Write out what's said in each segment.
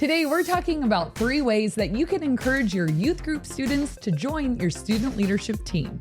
Today, we're talking about 3 ways that you can encourage your youth group students to join your student leadership team.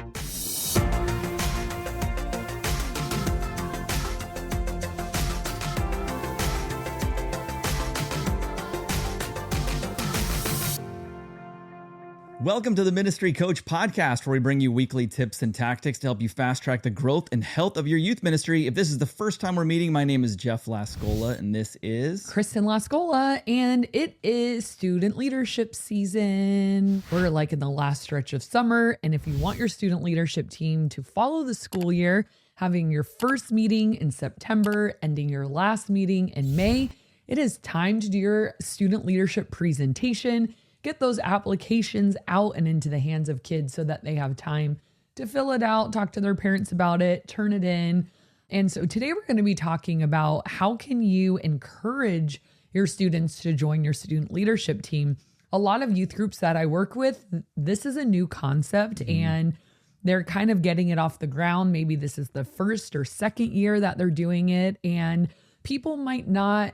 Welcome to the Ministry Coach Podcast, where we bring you weekly tips and tactics to help you fast track the growth and health of your youth ministry. If this is the first time we're meeting, my name is Jeff Lascola, and this is Kristen Lascola, and it is student leadership season. We're like in the last stretch of summer, and if you want your student leadership team to follow the school year, having your first meeting in September, ending your last meeting in May, it is time to do your student leadership presentation. Get those applications out and into the hands of kids so that they have time to fill it out, talk to their parents about it, turn it in. And so today we're going to be talking about how can you encourage your students to join your student leadership team. A lot of youth groups that I work with, this is a new concept and they're kind of getting it off the ground. Maybe this is the first or second year that they're doing it, and people might not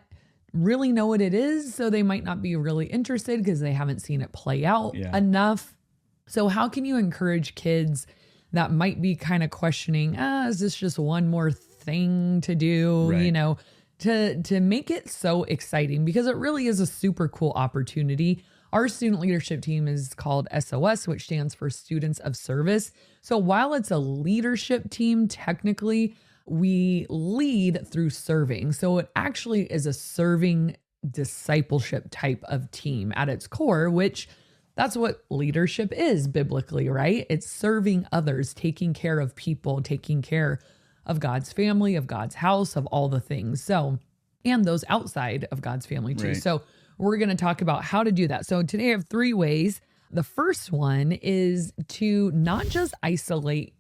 really know what it is, so they might not be really interested because they haven't seen it play out enough. So how can you encourage kids that might be kind of questioning, is this just one more thing to do, to make it so exciting, because it really is a super cool opportunity. Our student leadership team is called SOS, which stands for Students of Service. So while it's a leadership team, technically, we lead through serving. So it actually is a serving discipleship type of team at its core, which that's what leadership is biblically, right? It's serving others, taking care of people, taking care of God's family, of God's house, of all the things. So, and those outside of God's family too. Right. So we're going to talk about how to do that. So today I have 3 ways. The first one is to not just isolate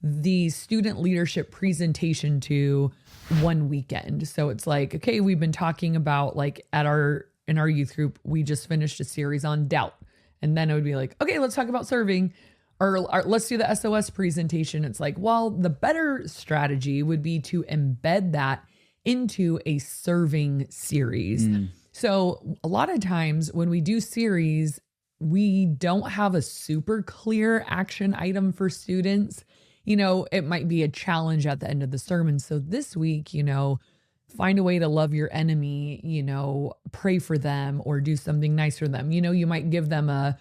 the student leadership presentation to one weekend. So it's like, okay, we've been talking about like in our youth group, we just finished a series on doubt. And then it would be like, okay, let's talk about serving, or let's do the SOS presentation. It's like, well, the better strategy would be to embed that into a serving series. So a lot of times when we do series, we don't have a super clear action item for students. It might be a challenge at the end of the sermon. So this week, find a way to love your enemy, pray for them or do something nice for them. You might give them a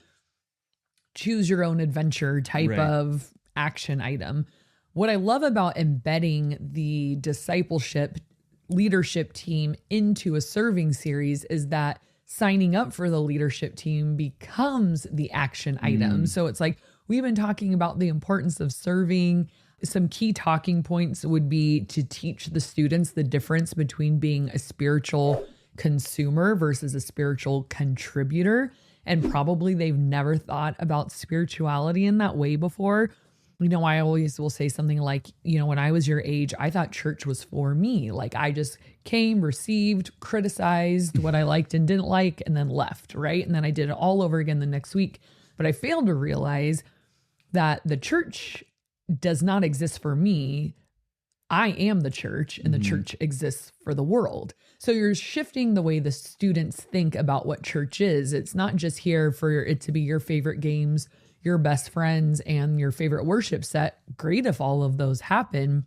choose your own adventure type of action item. What I love about embedding the discipleship leadership team into a serving series is that signing up for the leadership team becomes the action item. So it's like, we've been talking about the importance of serving. Some key talking points would be to teach the students the difference between being a spiritual consumer versus a spiritual contributor. And probably they've never thought about spirituality in that way before. I always will say something like, when I was your age, I thought church was for me. Like I just came, received, criticized what I liked and didn't like, and then left, right? And then I did it all over again the next week. But I failed to realize that the church does not exist for me. I am the church, and the church exists for the world. So you're shifting the way the students think about what church is. It's not just here for it to be your favorite games, your best friends, and your favorite worship set. Great if all of those happen,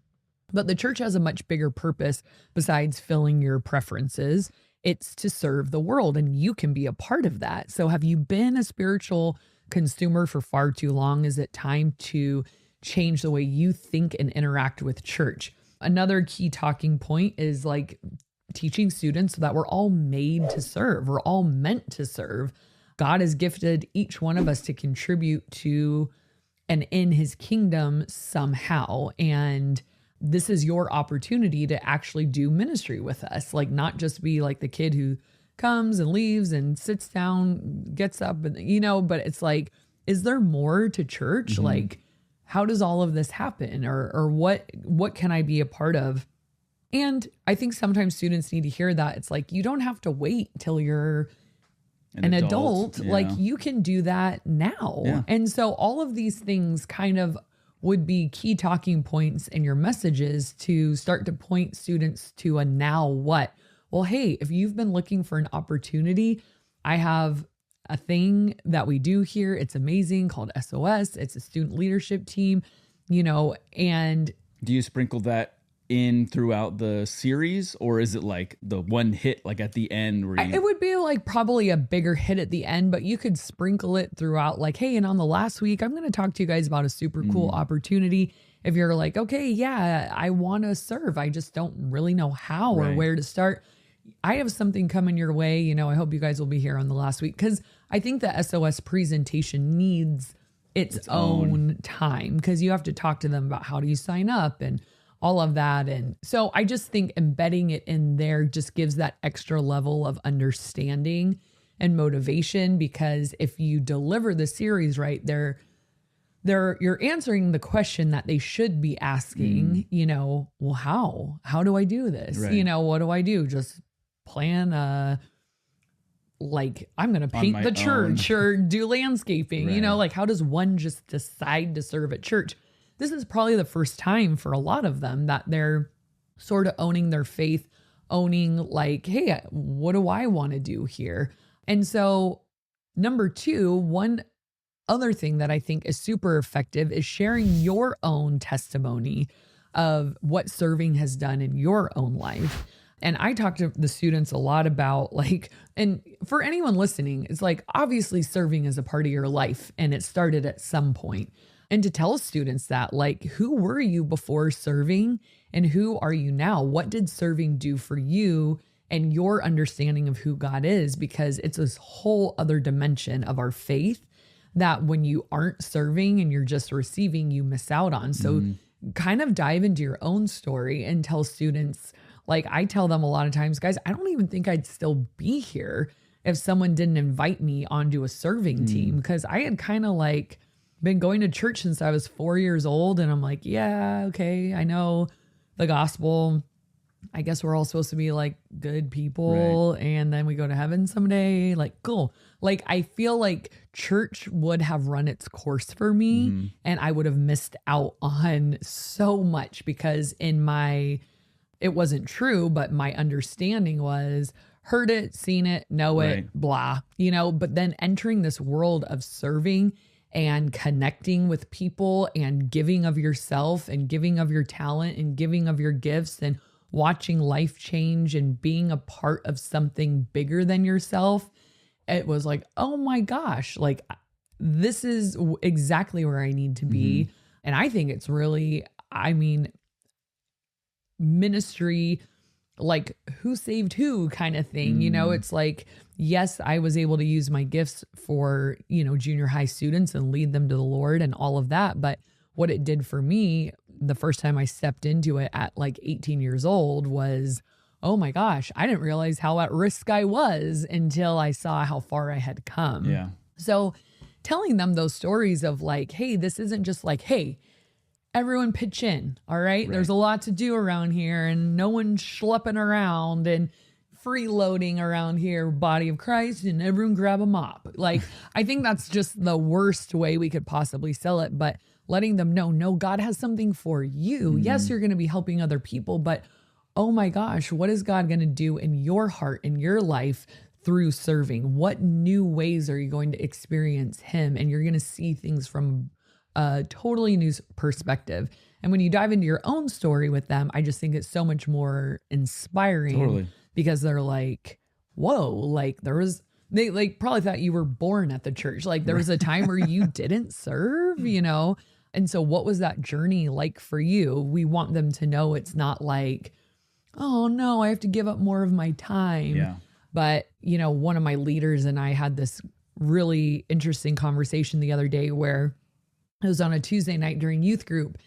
but the church has a much bigger purpose besides filling your preferences. It's to serve the world, and you can be a part of that. So have you been a spiritual consumer for far too long? Is it time to change the way you think and interact with church? Another key talking point is like teaching students that we're all made to serve. We're all meant to serve. God has gifted each one of us to contribute to and in his kingdom somehow. And this is your opportunity to actually do ministry with us. Like not just be like the kid who comes and leaves and sits down, gets up, and but it's like, is there more to church? Like, how does all of this happen? Or what can I be a part of? And I think sometimes students need to hear that. It's like, you don't have to wait till you're an adult. Yeah. Like you can do that now. Yeah. And so all of these things kind of would be key talking points in your messages to start to point students to a now what. Well, hey, if you've been looking for an opportunity I have a thing that we do here. It's amazing, called SOS. It's a student leadership team, and do you sprinkle that in throughout the series, or is it like the one hit like at the end where it would be like probably a bigger hit at the end, but you could sprinkle it throughout, like, hey, and on the last week, I'm going to talk to you guys about a super cool opportunity. If you're like, okay, yeah, I want to serve, I just don't really know how or where to start, I have something coming your way. I hope you guys will be here on the last week, because I think the SOS presentation needs its own time, because you have to talk to them about how do you sign up and all of that. And so I just think embedding it in there just gives that extra level of understanding and motivation, because if you deliver the series right, you're answering the question that they should be asking, well, how do I do this? Right. What do I do? Just plan like I'm going to paint the church or do landscaping, like how does one just decide to serve at church? This is probably the first time for a lot of them that they're sort of owning their faith, owning like, hey, what do I want to do here? And so number 2, one other thing that I think is super effective is sharing your own testimony of what serving has done in your own life. And I talk to the students a lot about like, and for anyone listening, it's like, obviously serving is a part of your life and it started at some point. And to tell students that, like, who were you before serving and who are you now? What did serving do for you and your understanding of who God is? Because it's this whole other dimension of our faith that when you aren't serving and you're just receiving, you miss out on. So kind of dive into your own story and tell students, like I tell them a lot of times, guys, I don't even think I'd still be here if someone didn't invite me onto a serving team, because I had kind of like been going to church since I was 4 years old. And I'm like, yeah, okay, I know the gospel. I guess we're all supposed to be like good people and then we go to heaven someday. Like, cool. Like, I feel like church would have run its course for me and I would have missed out on so much, because it wasn't true, but my understanding was heard it, seen it, know it, blah, but then entering this world of serving and connecting with people and giving of yourself and giving of your talent and giving of your gifts and watching life change and being a part of something bigger than yourself. It was like, oh my gosh, like this is exactly where I need to be. And I think it's really, ministry, like who saved who kind of thing. It's like, yes, I was able to use my gifts for, junior high students and lead them to the Lord and all of that. But what it did for me the first time I stepped into it at like 18 years old was, oh my gosh, I didn't realize how at risk I was until I saw how far I had come. Yeah. So telling them those stories of like, hey, this isn't just like, hey, everyone pitch in. All right. There's a lot to do around here and no one's schlepping around and freeloading around here, body of Christ, and everyone grab a mop. Like, I think that's just the worst way we could possibly sell it. But letting them know, no, God has something for you. Yes, you're going to be helping other people, but oh my gosh, what is God going to do in your heart, in your life through serving? What new ways are you going to experience Him? And you're going to see things from a totally new perspective. And when you dive into your own story with them, I just think it's so much more inspiring because they're like, whoa, like they like probably thought you were born at the church. Like there was a time where you didn't serve, And so what was that journey like for you? We want them to know it's not like, oh no, I have to give up more of my time. Yeah. But, one of my leaders and I had this really interesting conversation the other day where it was on a Tuesday night during youth group.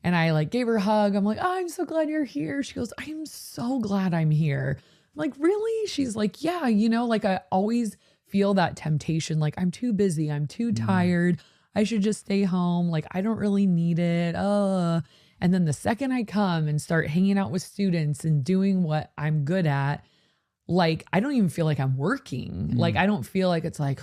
And I like gave her a hug. I'm like, oh, I'm so glad you're here. She goes, I'm so glad I'm here. I'm like, really? She's like, yeah, like I always feel that temptation. Like I'm too busy. I'm too tired. I should just stay home. Like I don't really need it. And then the second I come and start hanging out with students and doing what I'm good at, like, I don't even feel like I'm working. Like, I don't feel like it's like,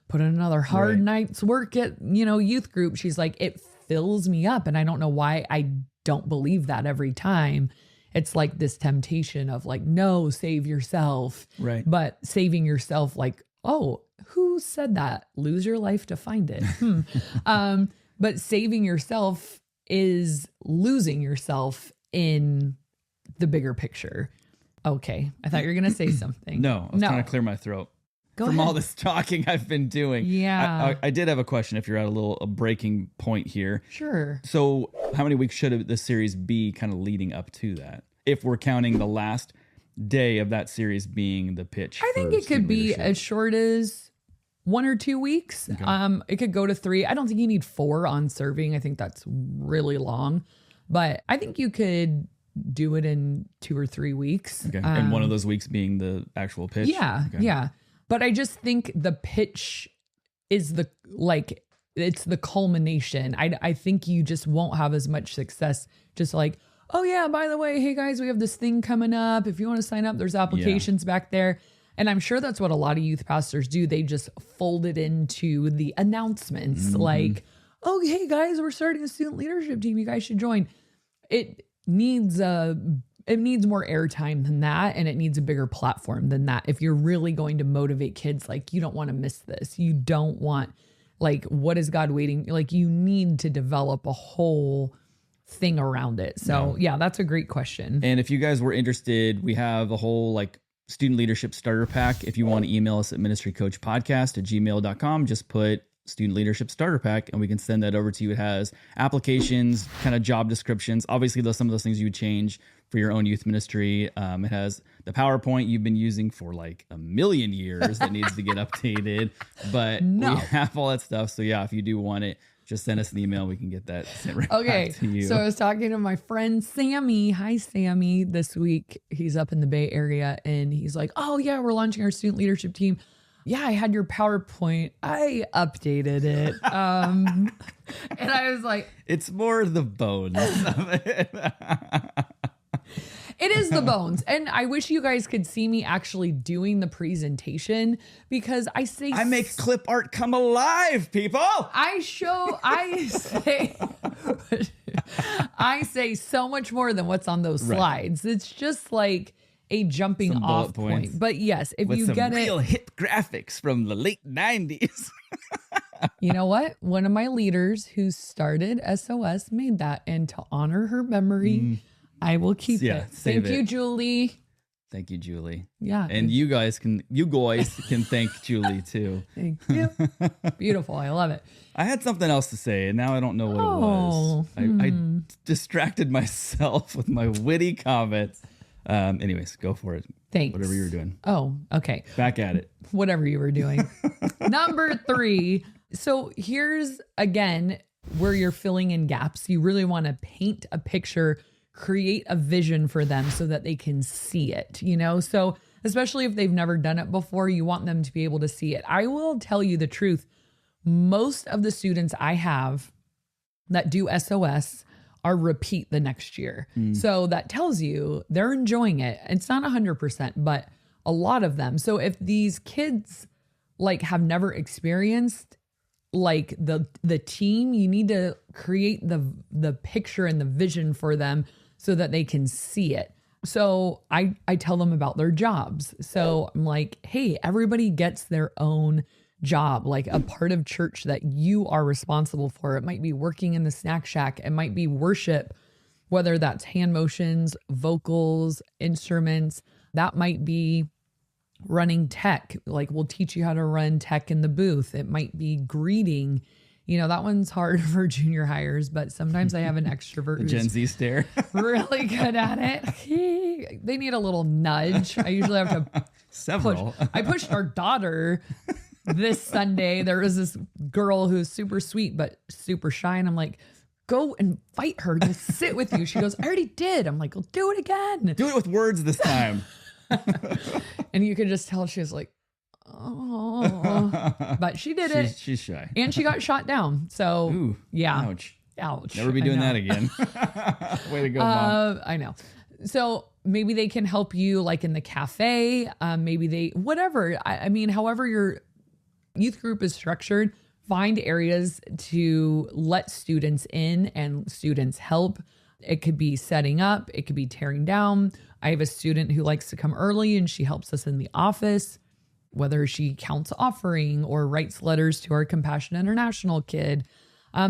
put in another hard night's work at, youth group. She's like, it fills me up. And I don't know why I don't believe that every time. It's like this temptation of like, no, save yourself. Right. But saving yourself like Oh, who said that? Lose your life to find it. But saving yourself is losing yourself in the bigger picture. Okay. I thought you were going to say something. No, I was trying to clear my throat. Go From ahead. all this talking I've been doing. Yeah. I did have a question if you're at a breaking point here. Sure. So how many weeks should the series be kind of leading up to that? If we're counting the last day of that series being the pitch. I think it could be as short as 1 or 2 weeks. Okay. It could go to 3. I don't think you need 4 on serving. I think that's really long, but I think you could do it in 2 or 3 weeks. Okay. And one of those weeks being the actual pitch. Yeah. Okay. Yeah. But I just think the pitch is it's the culmination. I think you just won't have as much success just like, oh yeah, by the way, hey guys, we have this thing coming up. If you want to sign up, there's applications back there. And I'm sure that's what a lot of youth pastors do. They just fold it into the announcements like, oh, hey guys, we're starting a student leadership team. You guys should join. It needs more airtime than that. And it needs a bigger platform than that. If you're really going to motivate kids, like you don't want to miss this. You don't want like, what is God waiting? Like you need to develop a whole thing around it. So yeah, that's a great question. And if you guys were interested, we have a whole student leadership starter pack. If you want to email us at ministrycoachpodcast@gmail.com, just put student leadership starter pack and we can send that over to you. It has applications, kind of job descriptions. Obviously, some of those things you would change for your own youth ministry. It has the PowerPoint you've been using for like a million years that needs to get updated, but we have all that stuff. So yeah, if you do want it, just send us an email. We can get that sent right back to you. So I was talking to my friend Sammy. Hi, Sammy. This week, he's up in the Bay Area and he's like, oh yeah, we're launching our student leadership team. Yeah, I had your PowerPoint. I updated it. And I was like, it's more the bones of it. It is the bones. And I wish you guys could see me actually doing the presentation because I make clip art come alive, people. I say so much more than what's on those slides. Right. It's just like a jumping off point. But yes, if you get it. Real hip graphics from the late 90s. You know what? One of my leaders who started SOS made that. And to honor her memory, I will keep it. Thank you, Julie. Thank you, Julie. Yeah. And you guys can thank Julie too. Thank you. Beautiful. I love it. I had something else to say and now I don't know what it was. I distracted myself with my witty comments. Anyways, go for it. Thanks. Whatever you were doing. Oh, okay. Back at it. Whatever you were doing. Number 3. So here's again where you're filling in gaps. You really want to paint a picture, create a vision for them so that they can see it, So especially if they've never done it before, you want them to be able to see it. I will tell you the truth. Most of the students I have that do SOS are repeat the next year. So that tells you they're enjoying it. It's not 100%, but a lot of them. So if these kids have never experienced the team, you need to create the picture and the vision for them so that they can see it. So I tell them about their jobs. So I'm like, hey, everybody gets their own job, like a part of church that you are responsible for. It might be working in the snack shack. It might be worship, whether that's hand motions, vocals, instruments. That might be running tech. We'll teach you how to run tech in the booth. It might be greeting. That one's hard for junior hires, but sometimes I have an extrovert who's Gen Z stare. really good at it. They need a little nudge. I usually have to Several. I pushed our daughter this Sunday. There was this girl who's super sweet, but super shy. And I'm like, go invite her to sit with you. She goes, I already did. I'm like, well, do it again. Do it with words this time. And you could just tell she was like, oh, but she did it. She's shy. And she got shot down. So ooh, yeah. Ouch. Never be doing that again. Way to go, Mom. I know. So maybe they can help you in the cafe. Maybe whatever. I mean, however your youth group is structured, find areas to let students in and students help. It could be setting up. It could be tearing down. I have a student who likes to come early and she helps us in the office. whether she counts offering or writes letters to our Compassion International kid.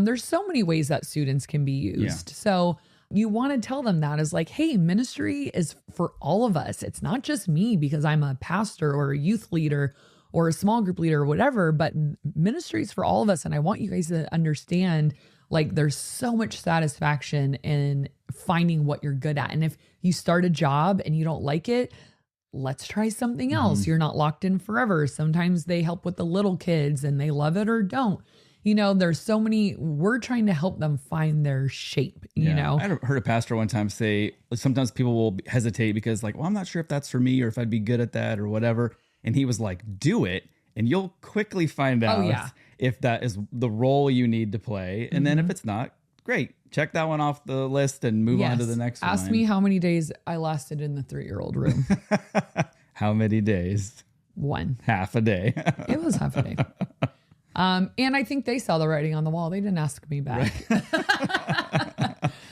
There's so many ways that students can be used. So you want to tell them that is like, hey, ministry is for all of us. It's not just me because I'm a pastor or a youth leader or a small group leader or whatever, but ministry is for all of us. And I want you guys to understand, like, there's so much satisfaction in finding what you're good at. And if you start a job and you don't like it, let's try something else. You're not locked in forever. Sometimes they help with the little kids and they love it or don't. You know, there's so many, we're trying to help them find their shape, you know? I heard a pastor one time say, sometimes people will hesitate because like, well, I'm not sure if that's for me or if I'd be good at that or whatever. And he was like, do it. And you'll quickly find out if that is the role you need to play. And then if it's not, great. Check that one off the list and move on to the next one. Ask me how many days I lasted in the 3-year-old room. How many days? 1. Half a day. It was half a day. And I think they saw the writing on the wall. They didn't ask me back.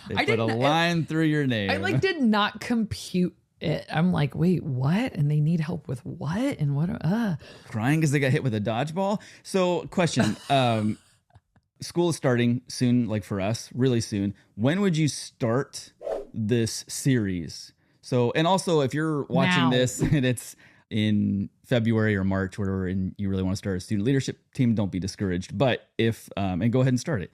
They put a line through your name. I did not compute it. I'm like, wait, what? And they need help with what? And what? Crying because they got hit with a dodgeball. So question, school is starting soon, like for us, really soon. When would you start this series? So, and also if you're watching this and it's in February or March, whatever, and you really want to start a student leadership team, don't be discouraged. But if, and go ahead and start it.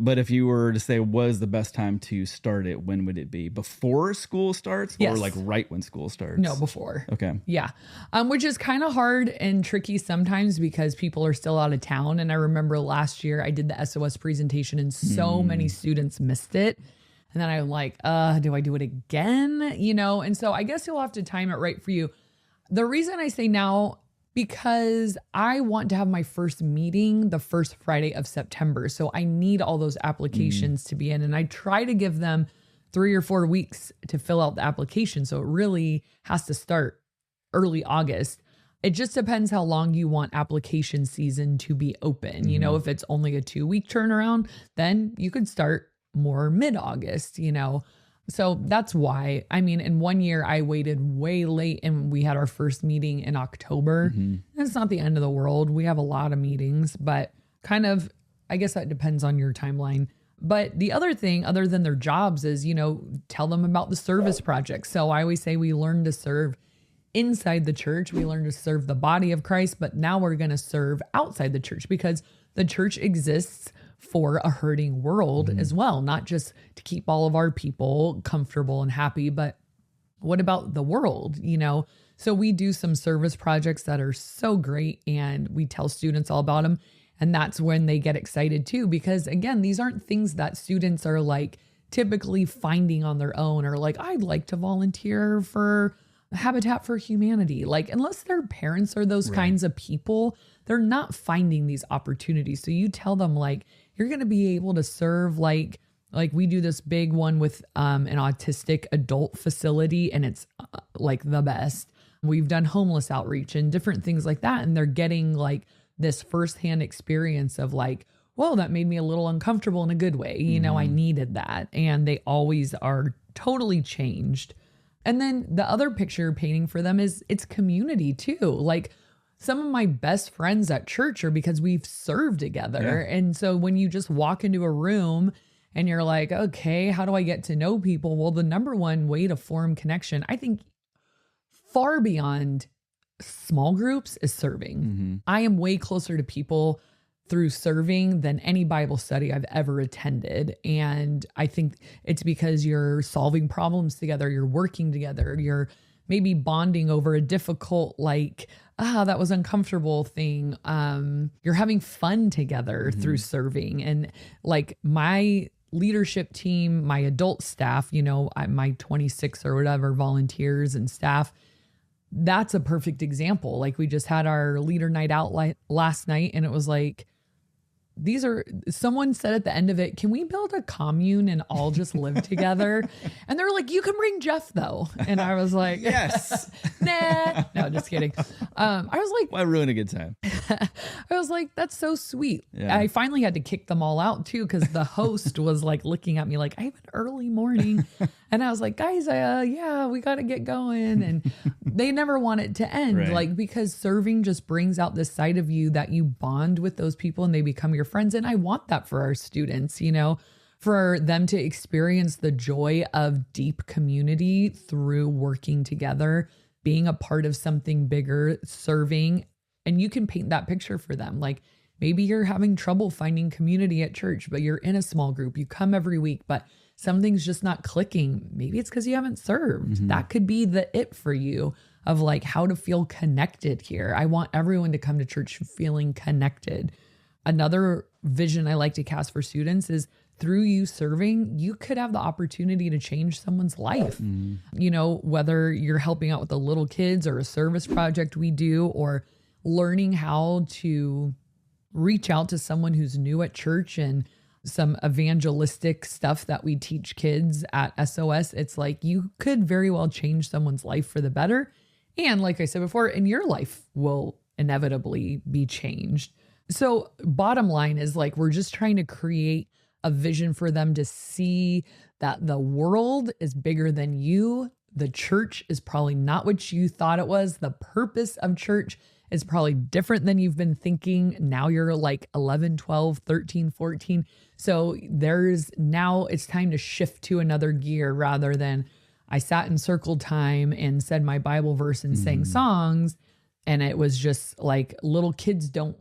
But if you were to say, was the best time to start it, when would it be? Before school starts or like right when school starts? No, before. Okay. Yeah. Which is kind of hard and tricky sometimes because people are still out of town. And I remember last year I did the SOS presentation and so many students missed it. And then I'm like, do I do it again? You know? And so I guess you'll have to time it right for you. The reason I say now, because I want to have my first meeting the first Friday of September. So I need all those applications to be in. And I try to give them 3 or 4 weeks to fill out the application. So it really has to start early August. It just depends how long you want application season to be open. You know, if it's only a 2-week turnaround, then you could start more mid-August, you know. So that's why. I mean, in 1 year, I waited way late and we had our first meeting in October. And it's not the end of the world. We have a lot of meetings, but kind of, I guess that depends on your timeline. But the other thing, other than their jobs, is, you know, tell them about the service project. So I always say we learn to serve inside the church. We learn to serve the body of Christ, but now we're going to serve outside the church because the church exists for a hurting world as well, not just to keep all of our people comfortable and happy, but what about the world, you know? So we do some service projects that are so great and we tell students all about them. And that's when they get excited too, because again, these aren't things that students are like typically finding on their own or like, I'd like to volunteer for Habitat for Humanity. Like, unless their parents are those kinds of people, they're not finding these opportunities. So you tell them like, you're going to be able to serve like we do this big one with an autistic adult facility and it's like the best. We've done homeless outreach and different things like that. And they're getting like this firsthand experience of like, whoa, that made me a little uncomfortable in a good way. You know, I needed that. And they always are totally changed. And then the other picture painting for them is it's community too. Like, some of my best friends at church are because we've served together. Yeah. And so when you just walk into a room and you're like, okay, how do I get to know people? Well, the number one way to form connection, I think far beyond small groups, is serving. I am way closer to people through serving than any Bible study I've ever attended. And I think it's because you're solving problems together, you're working together, you're maybe bonding over a difficult, like, that was uncomfortable thing. You're having fun together through serving. And like my leadership team, my adult staff, you know, my 26 or whatever volunteers and staff, that's a perfect example. Like we just had our leader night out last night and it was like, someone said at the end of it, can we build a commune and all just live together? And they're like, you can bring Jeff though. And I was like, yes. Nah, no, just kidding. I was like, why ruin a good time? I was like, that's so sweet. Yeah. I finally had to kick them all out too, because the host was like looking at me like, I have an early morning. And I was like, guys, yeah, we got to get going. And they never want it to end. Right. Like, because serving just brings out this side of you that you bond with those people and they become your friends. And I want that for our students, you know, for them to experience the joy of deep community through working together, being a part of something bigger, serving. And you can paint that picture for them. Like, maybe you're having trouble finding community at church, but you're in a small group. You come every week, but something's just not clicking. Maybe it's because you haven't served. That could be the it for you of like how to feel connected here. I want everyone to come to church feeling connected. Another vision I like to cast for students is through you serving, you could have the opportunity to change someone's life. You know, whether you're helping out with the little kids or a service project we do, or learning how to reach out to someone who's new at church and some evangelistic stuff that we teach kids at SOS. It's like you could very well change someone's life for the better. And like I said before, and your life will inevitably be changed. So bottom line is like, we're just trying to create a vision for them to see that the world is bigger than you. The church is probably not what you thought it was. The purpose of church is probably different than you've been thinking. Now you're like 11, 12, 13, 14. So now it's time to shift to another gear rather than I sat in circle time and said my Bible verse and sang songs. And it was just like, little kids don't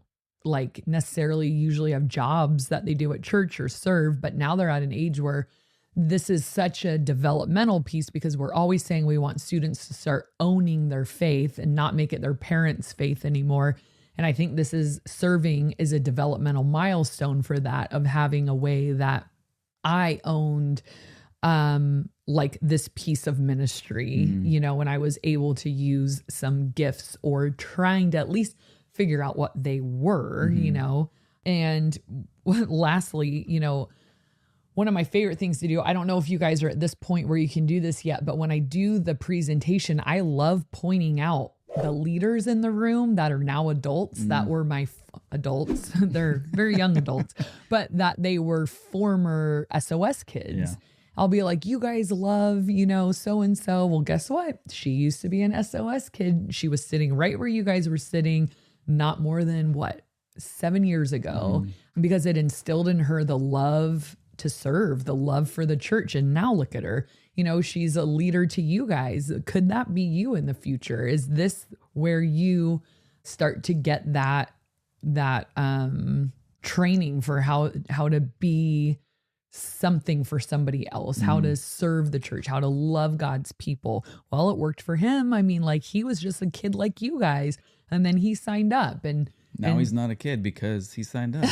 like necessarily usually have jobs that they do at church or serve, but now they're at an age where this is such a developmental piece, because we're always saying we want students to start owning their faith and not make it their parents' faith anymore. And I think serving is a developmental milestone for that, of having a way that I owned like this piece of ministry, you know, when I was able to use some gifts or trying to at least figure out what they were, you know. And lastly, you know, one of my favorite things to do, I don't know if you guys are at this point where you can do this yet, but when I do the presentation, I love pointing out the leaders in the room that are now adults, that were my adults. They're very young adults, but that they were former SOS kids. Yeah. I'll be like, you guys love, you know, so-and-so. Well, guess what? She used to be an SOS kid. She was sitting right where you guys were sitting, not more than 7 years ago, because it instilled in her the love to serve, the love for the church. And now look at her, you know, she's a leader to you guys. Could that be you in the future? Is this where you start to get that training for how to be something for somebody else, how to serve the church, how to love God's people? Well, it worked for him. I mean, like, he was just a kid like you guys, and then he signed up, and now he's not a kid because he signed up.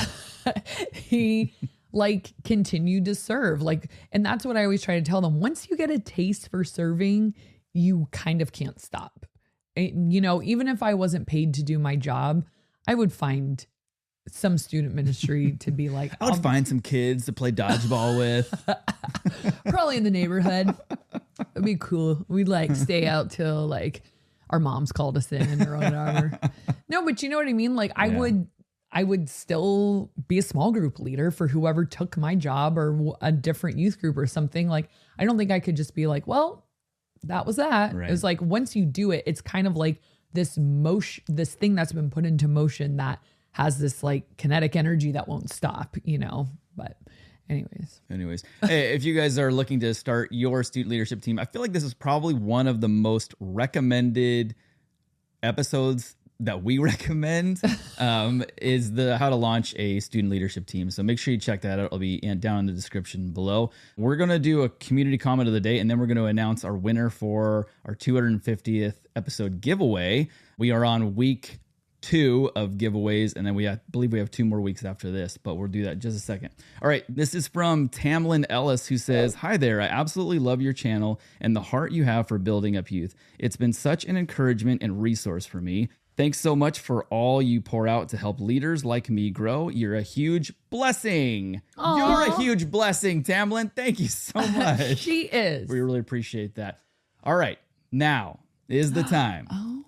He like continued to serve, like, and that's what I always try to tell them. Once you get a taste for serving, you kind of can't stop. And, you know, even if I wasn't paid to do my job, I would find some student ministry to be like, I would find some kids to play dodgeball with. Probably in the neighborhood. It'd be cool. We'd like stay out till like our moms called us in or whatever. No, but you know what I mean? Like, I would still be a small group leader for whoever took my job, or a different youth group or something. Like, I don't think I could just be like, well, that was that. Right. It was like, once you do it, it's kind of like this motion, this thing that's been put into motion that has this like kinetic energy that won't stop, you know. But anyways, hey, if you guys are looking to start your student leadership team, I feel like this is probably one of the most recommended episodes that we recommend, is the how to launch a student leadership team. So make sure you check that out. It'll be down in the description below. We're going to do a community comment of the day, and then we're going to announce our winner for our 250th episode giveaway. We are on week 2 of giveaways, and then I believe we have 2 more weeks after this, but we'll do that in just a second. All right, this is from Tamlin Ellis, who says, "Hi there, I absolutely love your channel and the heart you have for building up youth. It's been such an encouragement and resource for me. Thanks so much for all you pour out to help leaders like me grow. You're a huge blessing." Aww. You're a huge blessing, Tamlin. Thank you so much. She is. We really appreciate that. All right, now is the time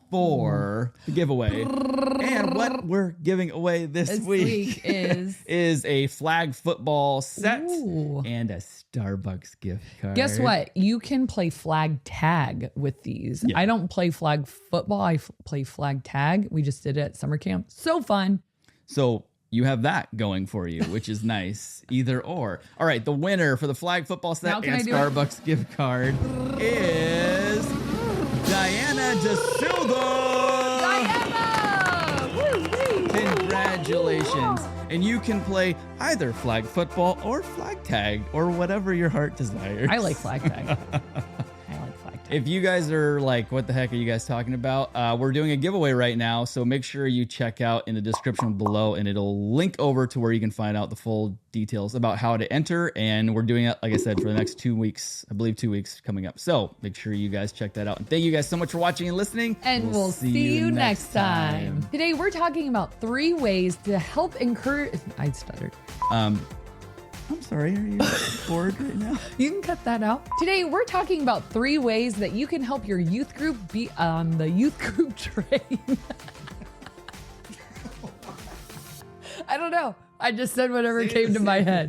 for the giveaway. And what we're giving away this week is a flag football set and a Starbucks gift card. Guess what? You can play flag tag with these. Yeah. I don't play flag football. I play flag tag. We just did it at summer camp. So fun. So you have that going for you, which is nice. Either or. All right, the winner for the flag football set and Starbucks gift card is Diana De Silva. Diana! Woo-wee! Congratulations. And you can play either flag football or flag tag or whatever your heart desires. I like flag tag. If you guys are like, what the heck are you guys talking about? We're doing a giveaway right now. So make sure you check out in the description below and it'll link over to where you can find out the full details about how to enter. And we're doing it, like I said, for the next 2 weeks, I believe 2 weeks coming up. So make sure you guys check that out. And thank you guys so much for watching and listening. And we'll see you next time. Today, we're talking about 3 ways to help encourage, I stuttered. I'm sorry, are you bored right now? You can cut that out. Today, we're talking about 3 ways that you can help your youth group be on the youth group train. I don't know. I just said whatever came to my head.